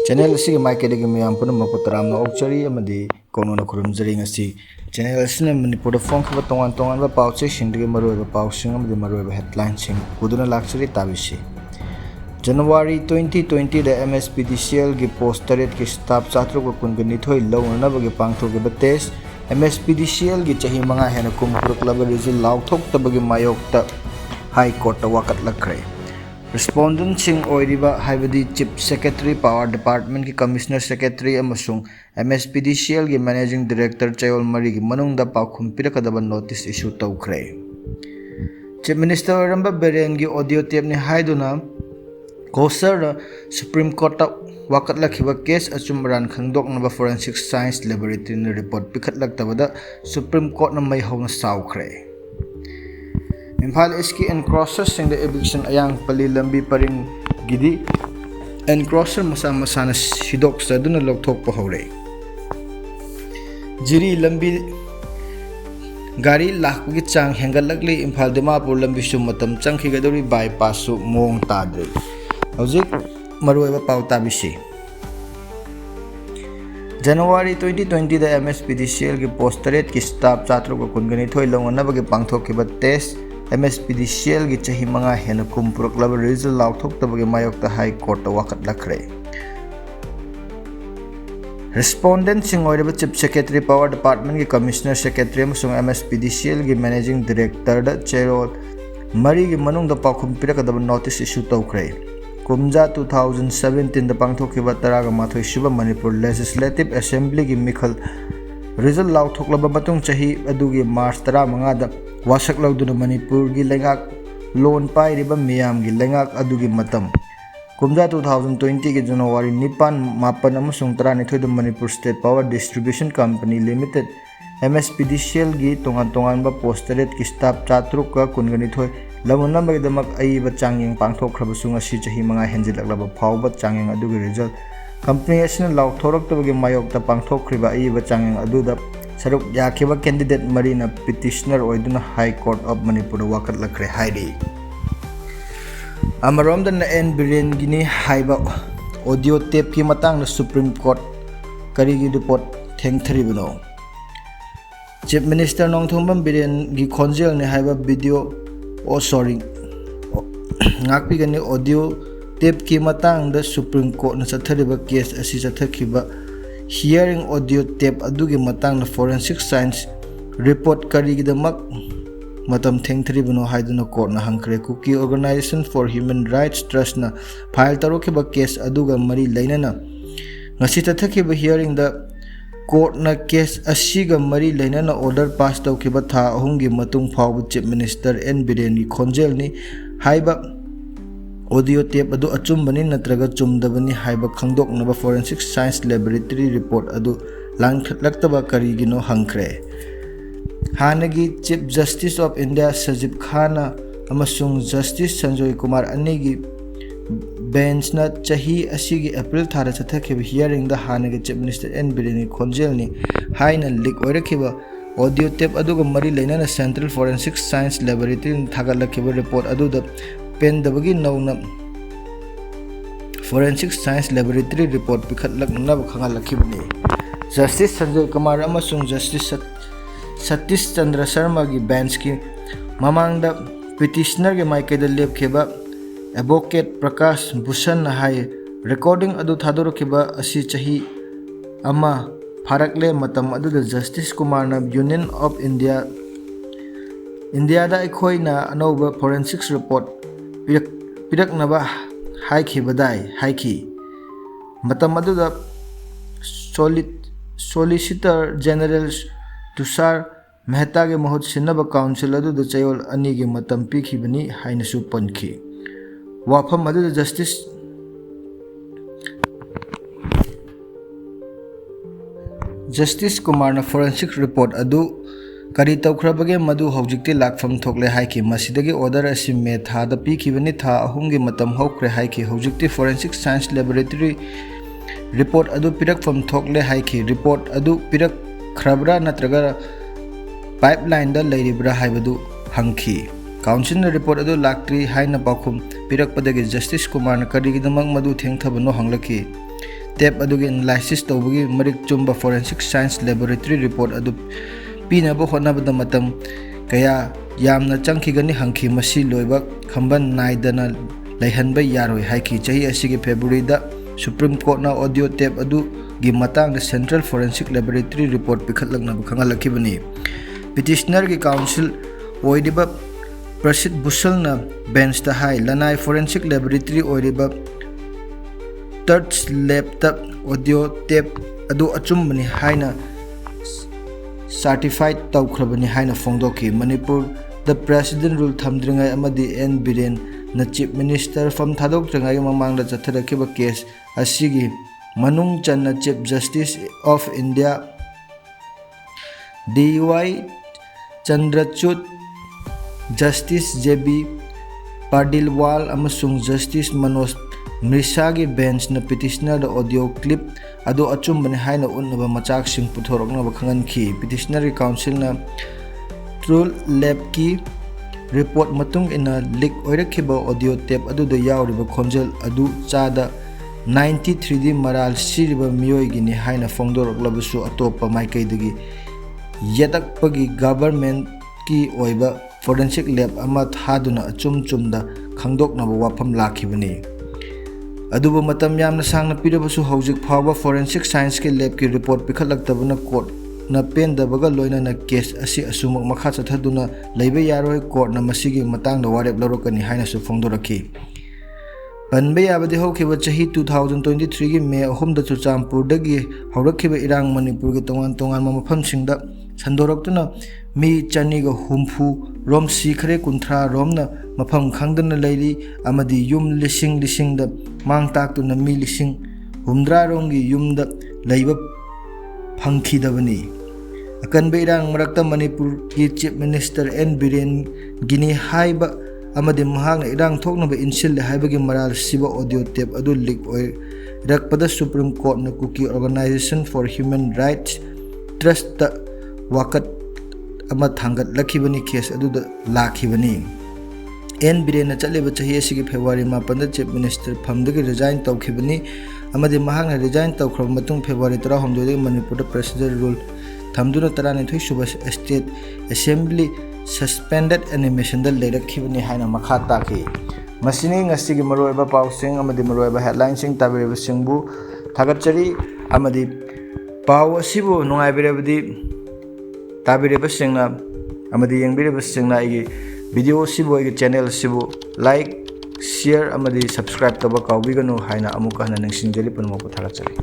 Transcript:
Channel asigi maikadagi miyam punamnak taramna okchari amadi konona khurumjari ngasi channel asina Manipur phongkhaba tongan pauche singdagi maroiba pausing amadi maroiba headline sing puduna lakchari tabisi January 2020 da MSPDCL gi postaret ki staff chatru ko kungani thoi lawnana bagi pangthogi bates MSPDCL gi chahi manga hena kumpruk laba result lauthok tabagi mayokta High Court ta wakat lakre Respondent sing oiriba haibadi Chief Secretary Power Department ki Commissioner Secretary amasung MSPDCL gi Managing Director Chayol Mari gi manungda paukhum pirakadaba notice issue tawkhre Chief Minister Ramba Beren gi audio tape ni haiduna Koser Supreme Court ta wakat lakhiba case achum ran khangdok naba Forensic Science Laboratory ni report pikhat laktabada Supreme Court na mai hawna sawkhre Imphal SK encrosser sing the eviction ayang pali lambi paring gidi encrosser masa na sidok sa duna lokthok pa hore jiri lambi gari lakgi chang hengalakli Imphal Dimapur lambi su matam changkhi gadori bypass su mong tadre hojik maruiba pauta bisi January 2020 da MSPDCL ki postaret ki staff chatru ko kungani thoi longna bagi pangthok ki test MSPDCL gi chahi manga hena kumpuruk laba result lauthok tabagi mayokta High Court ta wakat lakre Respondent sing oiriba Chief Secretary Power Department gi Commissioner Secretary amasung MSPDCL gi Managing Director da Chayol Mari gi manung da paukhum pirakadaba notice issue tawkhre Kumja 2017 da pangthokiba taraga mathoi suba Manipur Legislative Assembly gi mikhal result lauthok laba matung chahi adugi March 15 da wasak lauduna Manipur gi lengak loan pai riba miyam gi lengak adugi matam kumja 2020 gi January 9 amasung 12 da Manipur State Power Distribution Company Limited MSPDCL gi tongan ba postaret ki staff chatruk ka kungani thoi lamuna magdamak aiba changyeng pangthok khrabasung asi chahi manga henjilaklaba phawba changyeng adugi result company asina lauthorok tabagi mayokta pangthok khriba aiba changyeng aduda Saruk yakiba candidate Marina petitioner oiduna High Court of Manipur wakat lakre hairi Amarom da na en biren gini haiba audio tape ki matang na Supreme Court karigi report thengthribno Chief Minister Nongthombam biren gi khonjel ne haiba video ngakpi gani audio tape ki matang da Supreme Court na chathariba case asi chathakhiba hearing audio tape adugi matang na forensic science report karigidamak matam thengthribno haiduna court na hangkre kuki Organization for Human Rights Trust na file tarokhiba case aduga mari lainana ngasi tathakiba hearing da court na case asiga mari lainana order pass tawkiba tha ahumgi matung phawbu Chief Minister N Biren gi khonjel ni haiba audio tape adu achumbani natraga chumdabani haiba khangdok naba Forensic Science Laboratory report adu langthaktaba karigino hangkre hanagi Chief Justice of India Sajib Khana amasung Justice Sanjoy Kumar anigi bench na chahi asigi April thara chathakhiba hearing da hanagi Chief Minister N Bireni khonjelni haina leak oirakhiba audio tape aduga mari lainana Central Forensic Science Laboratory thagalakhiba report adu da pen dabagi nauna Forensic Science Laboratory report pikhatlak nab khangalakibni Justice Sanjay Kumar amasung Justice Satish Chandra Sharma gi bench ki mamangda petitioner gi maikeda lepkheba advocate Prakash Bhushan hai recording adu thadorokhiba asi chahi ama pharakle matam adu Justice Kumar na Union of India da ekhoina anoba forensics report piraknaba haiki matam aduda Solicitor General Tushar Mehta ge mahut sinaba council aduda chayol ani ge matam pikhibani haina su pankhi wafam aduda Justice Kumar na forensic report adu Kari tawkhrabage madu hojikti lakfam thokle haiki masidagi order asi me tha da pikhibani tha ahumgi matam hokre haiki hojikti Forensic Science Laboratory report adu pirakfam thokle haiki report adu pirak khrabra natraga pipeline da leiribra haibadu hangki council na report adu laktri haina pakhum pirakpadagi Justice Kumar na karigidamak madu thengthabano hanglaki tape ꯑꯗꯨꯒꯤ analysis ꯇꯧꯕꯒꯤ ꯃꯔꯤꯛ ꯆꯨꯝꯕ forensic science laboratory report ꯑꯗꯨ ꯄꯤꯅꯕ ꯍꯣꯠꯅꯕꯗ ꯃꯇꯝ ꯀꯌꯥ ꯌꯥꯝꯅ ꯆꯪꯈꯤꯒꯅꯤ ꯍꯪꯈꯤ꯫ ꯃꯁꯤ ꯂꯣꯏꯕ ꯈꯝꯕ ꯅꯥꯏꯗꯅ ꯂꯩꯍꯟꯕ ꯌꯥꯔꯣꯏ ꯍꯥꯏꯈꯤ꯫ ꯆꯍꯤ ꯑꯁꯤꯒꯤ ꯐꯦꯕ꯭ꯔꯨꯋꯥꯔꯤꯗ ꯁꯨꯄ꯭ꯔꯤꯝ ꯀꯣꯔꯠꯅ ꯑꯣꯗꯤꯑꯣ ꯇꯦꯞ ꯑꯗꯨꯒꯤ ꯃꯇꯥꯡꯗ ꯁꯦꯟꯇ꯭ꯔꯦꯜ ꯐꯣꯔꯦꯟꯁꯤꯛ ꯂꯦꯕꯣꯔꯦꯇꯔꯤ ꯔꯤꯄꯣꯔꯠ ꯄꯤꯈꯠꯂꯛꯅꯕ ꯈꯪꯍꯜꯂꯛꯈꯤꯕꯅꯤ꯫ ꯄꯤꯇꯤꯁꯅꯔꯒꯤ ꯀꯥꯎꯟꯁꯤꯜ ꯑꯣꯏꯔꯤꯕ ꯄ꯭ꯔꯁꯤꯗ ꯕꯨꯁꯜꯅ ꯕꯦꯟꯆꯇ ꯍꯥꯏ ꯂꯅꯥꯏ ꯐꯣꯔꯦꯟꯁꯤꯛ ꯂꯦꯕꯣꯔꯦꯇꯔꯤ ꯑꯣꯏꯔꯤꯕ ꯇꯔꯠꯁ ꯂꯦꯕꯇ ꯑꯣꯗꯤꯑꯣ ꯇꯦꯞ ꯑꯗꯨ ꯑꯆꯨꯝꯕꯅꯤ ꯍꯥꯏꯅ ꯁꯔꯇꯤꯐꯥꯏꯗ ꯇꯧꯈ꯭ꯔꯕꯅꯤ ꯍꯥꯏꯅ ꯐꯣꯡꯗꯣꯛꯈꯤ꯫ ꯃꯅꯤꯄꯨꯔꯗ ꯄ꯭ꯔꯦꯁꯤꯗꯦꯟ ꯔꯨꯜ ꯊꯝꯗ꯭ꯔꯤꯉꯩ ꯑꯃꯗꯤ ꯑꯦꯟ ꯕꯤꯔꯦꯟꯅ ꯆꯤꯐ ꯃꯤꯅꯤꯁꯇꯔ ꯐꯝ ꯊꯥꯗꯣꯛꯇ꯭ꯔꯤꯉꯩꯒꯤ ꯃꯃꯥꯡꯗ ꯆꯠꯊꯔꯛꯈꯤꯕ ꯀꯦꯁ ꯑꯁꯤꯒꯤ ꯃꯅꯨꯡ ꯆꯟꯅ chief justice of India D Y Chandrachud, justice J B. Pardiwala ꯑꯃꯁꯨꯡ ꯖꯁꯇꯤꯁ ꯃꯅꯣꯖ ꯃꯤꯁ꯭ꯔꯥꯒꯤ ꯕꯦꯟꯆꯅ ꯄꯤꯇꯤꯁꯅꯔꯗ ꯑꯣꯗꯤꯑꯣ ꯀ꯭ꯂꯤꯞ ꯑꯗꯨ ꯑꯆꯨꯝꯕꯅꯤ ꯍꯥꯏꯅ ꯎꯠꯅꯕ ꯃꯆꯥꯛꯁꯤꯡ ꯄꯨꯊꯣꯔꯛꯅꯕ ꯈꯪꯍꯟꯈꯤ꯫ ꯄꯤꯇꯤꯁꯅꯔꯒꯤ ꯀꯥꯎꯟꯁꯤꯜꯅ ꯇ꯭ꯔꯨ ꯂꯦꯕꯀꯤ ꯔꯤꯄꯣꯔꯠ ꯃꯇꯨꯡ ꯏꯟꯅ ꯂꯤꯛ ꯑꯣꯏꯔꯛꯈꯤꯕ ꯑꯣꯗꯤꯑꯣ ꯇꯦꯞ ꯑꯗꯨꯗ ꯌꯥꯎꯔꯤꯕ ꯈꯣꯟꯖꯦꯜ ꯑꯗꯨ ꯆꯥꯗ 93ꯗꯤ ꯃꯔꯥꯜ ꯁꯤꯔꯤꯕ ꯃꯤꯑꯣꯏꯒꯤꯅꯤ ꯍꯥꯏꯅ ꯐꯣꯡꯗꯣꯔꯛꯂꯕꯁꯨ ꯑꯇꯣꯞꯄ ꯃꯥꯏꯀꯩꯗꯒꯤ ꯌꯦꯠꯂꯛꯄꯒꯤ ꯒꯚꯔꯟꯃꯦꯟꯠꯀꯤ ꯑꯣꯏꯕ ꯐꯣꯔꯦꯟꯁꯤꯛ ꯂꯦꯕ ꯑꯃ ꯊꯥꯗꯨꯅ ꯑꯆꯨꯝ ꯆꯨꯝꯗ ꯈꯪꯗꯣꯛꯅꯕ ꯋꯥꯐꯝ ꯂꯥꯛꯈꯤꯕꯅꯤ꯫ ꯑꯗꯨꯕꯨ ꯃꯇꯝ ꯌꯥꯝꯅ ꯁꯥꯡꯅ ꯄꯤꯔꯕꯁꯨ ꯍꯧꯖꯤꯛ ꯐꯥꯎꯕ ꯐꯣꯔꯦꯟꯁꯤꯛ ꯁꯥꯏꯟꯁꯀꯤ ꯂꯦꯕꯀꯤ ꯔꯤꯄꯣꯔꯠ ꯄꯤꯈꯠꯂꯛꯇꯕꯅ ꯀꯣꯔꯠꯅ ꯄꯦꯟꯗꯕꯒ ꯂꯣꯏꯅꯅ ꯀꯦꯁ ꯑꯁꯤ ꯑꯁꯨꯃꯛ ꯃꯈꯥ ꯆꯠꯊꯗꯨꯅ ꯂꯩꯕ ꯌꯥꯔꯣꯏ, ꯀꯣꯔꯠꯅ ꯃꯁꯤꯒꯤ ꯃꯇꯥꯡꯗ ꯋꯥꯔꯦꯞ ꯂꯧꯔꯛꯀꯅꯤ ꯍꯥꯏꯅꯁꯨ ꯐꯣꯡꯗꯣꯔꯛꯈꯤ꯫ ꯄꯟꯕ ꯌꯥꯕꯗꯤ ꯍꯧꯈꯤꯕ ꯆꯍꯤ 2023ꯒꯤ ꯃꯦ 3ꯗ ꯆꯨꯔꯆꯥꯟꯄꯨꯔꯗꯒꯤ ꯍꯧꯔꯛꯈꯤꯕ ꯏꯔꯥꯡ ꯃꯅꯤꯄꯨꯔꯒꯤ ꯇꯣꯉꯥꯟ ꯇꯣꯉꯥꯟꯕ ꯃꯐꯝꯁꯤꯡꯗ ꯁꯟꯗꯣꯔꯛꯇꯨꯅ ꯃꯤ 250 ꯔꯣꯝ ꯁꯤꯈ꯭ꯔꯦ, 30 ꯔꯣꯝꯅ ꯃꯐꯝ ꯈꯪꯗꯅ ꯂꯩꯔꯤ ꯑꯃꯗꯤ ꯌꯨꯝ ꯂꯤꯁꯤꯡꯗ ꯃꯥꯡ ꯇꯥꯛꯇꯨꯅ ꯃꯤ 60,000 ꯔꯣꯝꯒꯤ ꯌꯨꯝꯗ ꯂꯩꯕ ꯐꯪꯈꯤꯗꯕꯅꯤ꯫ ꯑꯀꯟꯕ ꯏꯔꯥꯡ ꯃꯔꯛꯇ ꯃꯅꯤꯄꯨꯔꯒꯤ ꯆꯤꯐ ꯃꯤꯅꯤꯁꯇꯔ ꯑꯦꯟ ꯕꯤꯔꯦꯟꯒꯤꯅꯤ ꯍꯥꯏꯕ ꯑꯃꯗꯤ ꯃꯍꯥꯛꯅ ꯏꯔꯥꯡ ꯊꯣꯛꯅꯕ ꯏꯟꯁꯤꯜꯂꯦ ꯍꯥꯏꯕꯒꯤ ꯃꯔꯥꯜ ꯁꯤꯕ ꯑꯣꯗꯤꯑꯣ ꯇꯦꯞ ꯑꯗꯨ ꯂꯤꯛ ꯑꯣꯏꯔꯛꯄꯗ ꯁꯨꯄ꯭ꯔꯤꯝ ꯀꯣꯔꯠꯅ ꯀꯨꯀꯤ ꯑꯣꯔꯒꯅꯥꯏꯖꯦꯁꯟ ꯐꯣꯔ ꯍ꯭ꯌꯨꯃꯦꯟ ꯔꯥꯏꯠꯁ ꯇ꯭ꯔꯁꯠꯇ ꯋꯥꯀꯠ ꯑꯃ ꯊꯥꯡꯒꯠꯂꯛꯈꯤꯕꯅꯤ꯫ ꯀꯦꯁ ꯑꯗꯨꯗ ꯂꯥꯛꯈꯤꯕꯅꯤ꯫ ꯑꯦꯟ ꯕꯤꯔꯦꯟꯅ ꯆꯠꯂꯤꯕ ꯆꯍꯤ ꯑꯁꯤꯒꯤ ꯐꯦꯕ꯭ꯔꯨꯋꯥꯔꯤ 8ꯗ ꯆꯤꯐ ꯃꯤꯅꯤꯁꯇꯔ ꯐꯝꯗꯒꯤ ꯔꯤꯖꯥꯏꯟ ꯇꯧꯈꯤꯕꯅꯤ ꯑꯃꯗꯤ ꯃꯍꯥꯛꯅ ꯔꯤꯖꯥꯏꯟ ꯇꯧꯈ꯭ꯔꯕ ꯃꯇꯨꯡ ꯐꯦꯕ꯭ꯔꯨꯋꯥꯔꯤ 16ꯗꯒꯤ ꯃꯅꯤꯄꯨꯔꯗ ꯄ꯭ꯔꯦꯁꯤꯗꯦꯟ ꯔꯨꯜ ꯊꯝꯗꯨꯅ 12ꯊꯣꯏ ꯁꯨꯕ ꯁ꯭ꯇꯦꯠ ꯑꯦꯁꯦꯝꯕ꯭ꯂꯤ ꯁꯁꯄꯦꯟꯗꯦꯗ ꯑꯦꯅꯤꯃꯦꯁꯟꯗ ꯂꯩꯔꯛꯈꯤꯕꯅꯤ ꯍꯥꯏꯅ ꯃꯈꯥ ꯇꯥꯈꯤ꯫ ꯃꯁꯤꯅꯤ ꯉꯁꯤꯒꯤ ꯃꯔꯨꯑꯣꯏꯕ ꯄꯥꯎꯁꯤꯡ ꯑꯃꯗꯤ ꯃꯔꯨꯑꯣꯏꯕ ꯍꯦꯗꯂꯥꯏꯟꯁꯤꯡ ꯇꯥꯕꯤꯔꯤꯕꯁꯤꯡꯕꯨ ꯊꯥꯒꯠꯆꯔꯤ ꯑꯃꯗꯤ ꯄꯥꯎ ꯑꯁꯤꯕꯨ ꯅꯨꯡꯉꯥꯏꯕꯤꯔꯕꯗꯤ ꯇꯥꯕꯤꯔꯤꯕꯁꯤꯡꯅ ꯑꯃꯗꯤ ꯌꯦꯡꯕꯤꯔꯤꯕꯁꯤꯡꯅ ꯑꯩꯒꯤ ꯚꯤꯗꯤꯑꯣ ꯑꯁꯤꯕꯨ ꯑꯩꯒꯤ ꯆꯦꯅꯦꯜ ꯑꯁꯤꯕꯨ ꯂꯥꯏꯛ, ꯁꯤꯌꯔ ꯑꯃꯗꯤ ꯁꯕꯁꯀ꯭ꯔꯥꯏꯕ ꯇꯧꯕ ꯀꯥꯎꯕꯤꯒꯅꯨ ꯍꯥꯏꯅ ꯑꯃꯨꯛꯀ ꯍꯟꯅ ꯅꯤꯡꯁꯤꯡꯖꯔꯤ꯫ ꯄꯨꯝꯅꯃꯛꯄꯨ ꯊꯥꯒꯠꯆꯔꯤ꯫